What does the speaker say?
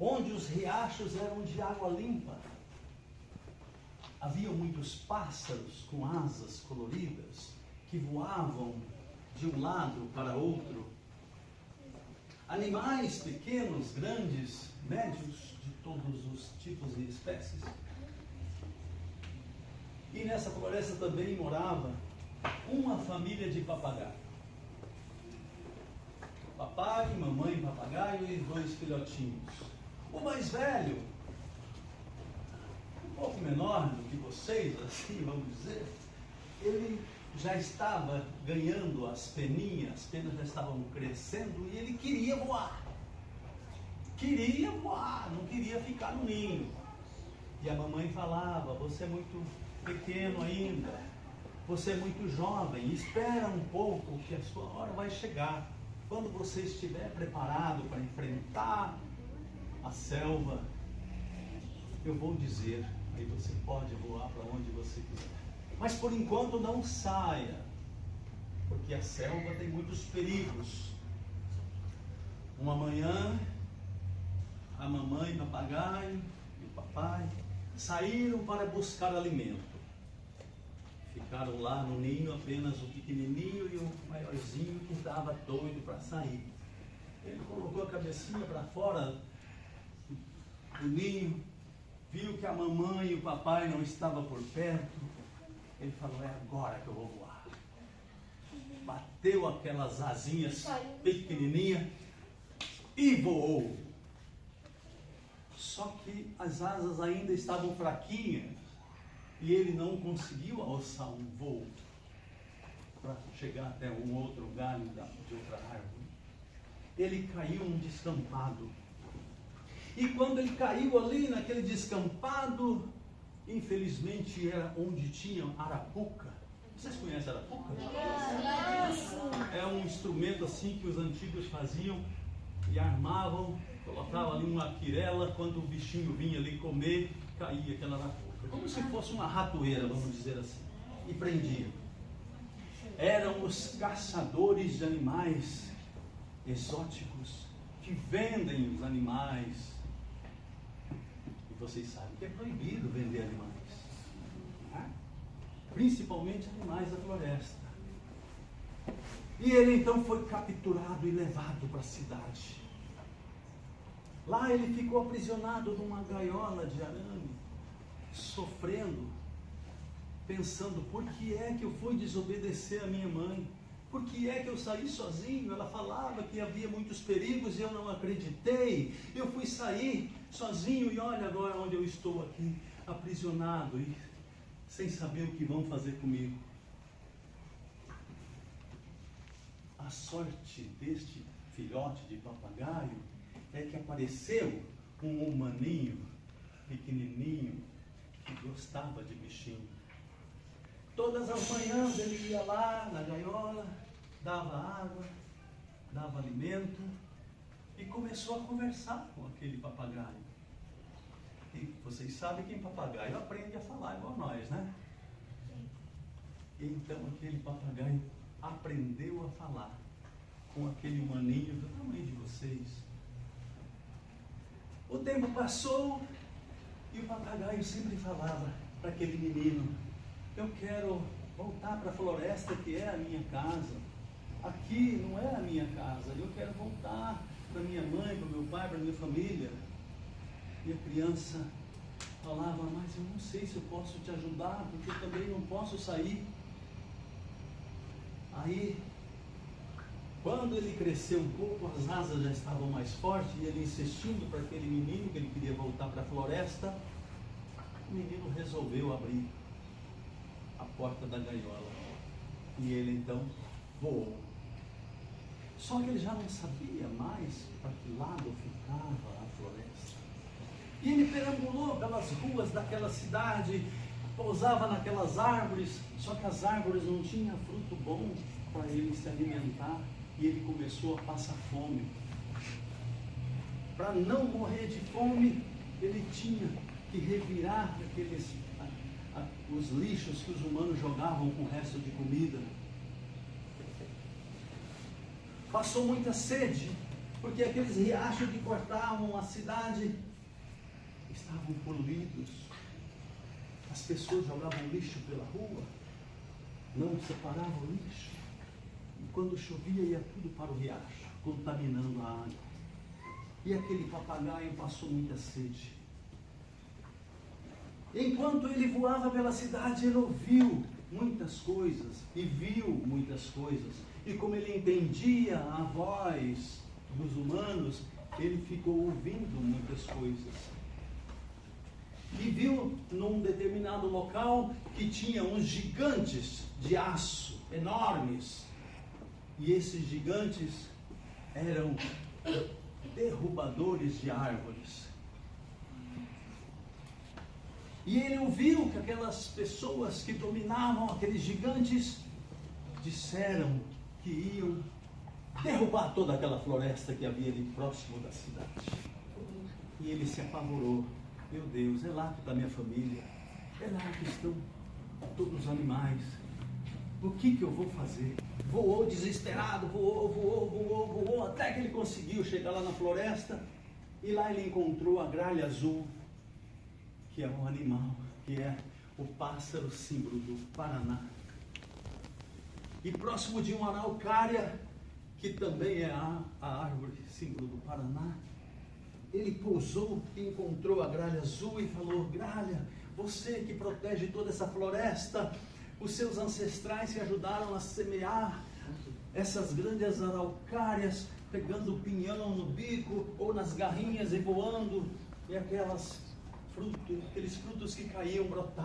onde os riachos eram de água limpa. Havia muitos pássaros com asas coloridas que voavam de um lado para outro. Animais pequenos, grandes, médios, de todos os tipos e espécies. E nessa floresta também morava uma família de papagaio. Papai, mamãe, papagaio e 2 filhotinhos. O mais velho, um pouco menor do que vocês, assim vamos dizer, ele já estava ganhando as peninhas, as penas já estavam crescendo e ele queria voar. Queria voar, não queria ficar no ninho. E a mamãe falava: você é muito pequeno ainda, você é muito jovem, espera um pouco que a sua hora vai chegar. Quando você estiver preparado para enfrentar a selva, eu vou dizer, aí você pode voar para onde você quiser. Mas por enquanto não saia, porque a selva tem muitos perigos. Uma manhã, a mamãe, papagaio e o papai saíram para buscar alimento. Ficaram lá no ninho apenas o pequenininho e o maiorzinho que estava doido para sair. Ele colocou a cabecinha para fora do ninho, viu que a mamãe e o papai não estavam por perto. Ele falou: é agora que eu vou voar. Bateu aquelas asinhas pequenininhas e voou. Só que as asas ainda estavam fraquinhas e ele não conseguiu alçar um voo para chegar até um outro galho de outra árvore. Ele caiu num descampado. E quando ele caiu ali naquele descampado, infelizmente era onde tinha arapuca. Vocês conhecem a arapuca? É um instrumento assim que os antigos faziam e armavam, colocavam ali uma quirela, quando o bichinho vinha ali comer, caía aquela arapuca. Como se fosse uma ratoeira, vamos dizer assim. E prendia. Eram os caçadores de animais exóticos que vendem os animais. E vocês sabem que é proibido vender animais. Principalmente animais da floresta. E ele então foi capturado e levado para a cidade. Lá ele ficou aprisionado numa gaiola de arame, sofrendo, pensando: por que é que eu fui desobedecer a minha mãe? Por que é que eu saí sozinho? Ela falava que havia muitos perigos e eu não acreditei. Eu fui sair sozinho e olha agora onde eu estou aqui, aprisionado e sem saber o que vão fazer comigo. A sorte deste filhote de papagaio é que apareceu um humaninho pequenininho que gostava de bichinho. Todas as manhãs ele ia lá na gaiola, dava água, dava alimento e começou a conversar com aquele papagaio. E vocês sabem que papagaio aprende a falar igual nós, né? E então aquele papagaio aprendeu a falar com aquele humaninho do tamanho de vocês. O tempo passou e o papagaio sempre falava para aquele menino: eu quero voltar para a floresta que é a minha casa. Aqui não é a minha casa, eu quero voltar para minha mãe, para meu pai, para minha família. E a criança falava: mas eu não sei se eu posso te ajudar, porque eu também não posso sair. Aí, quando ele cresceu um pouco, as asas já estavam mais fortes, e ele insistindo para aquele menino que ele queria voltar para a floresta, o menino resolveu abrir a porta da gaiola. E ele então voou. Só que ele já não sabia mais para que lado ficava a floresta. E ele perambulou pelas ruas daquela cidade, pousava naquelas árvores, só que as árvores não tinham fruto bom para ele se alimentar, e ele começou a passar fome. Para não morrer de fome, ele tinha que revirar os lixos que os humanos jogavam com o resto de comida. Passou muita sede, porque aqueles riachos que cortavam a cidade estavam poluídos. As pessoas jogavam lixo pela rua, não separavam o lixo. E quando chovia, ia tudo para o riacho, contaminando a água. E aquele papagaio passou muita sede. Enquanto ele voava pela cidade, ele ouviu muitas coisas e viu muitas coisas. E como ele entendia a voz dos humanos, ele ficou ouvindo muitas coisas. E viu num determinado local que tinha uns gigantes de aço, enormes. E esses gigantes eram derrubadores de árvores. E ele ouviu que aquelas pessoas que dominavam aqueles gigantes disseram que iam derrubar toda aquela floresta que havia ali próximo da cidade. E ele se apavorou. Meu Deus, é lá que está minha família, é lá que estão todos os animais. O que eu vou fazer? Voou desesperado, voou, até que ele conseguiu chegar lá na floresta. E lá ele encontrou a gralha azul, que é um animal, que é o pássaro símbolo do Paraná. E próximo de uma araucária, que também é a árvore símbolo do Paraná, ele pousou e encontrou a gralha azul e falou: gralha, você que protege toda essa floresta, os seus ancestrais que ajudaram a semear essas grandes araucárias, pegando o pinhão no bico ou nas garrinhas e voando, e aqueles frutos que caíam, brotavam.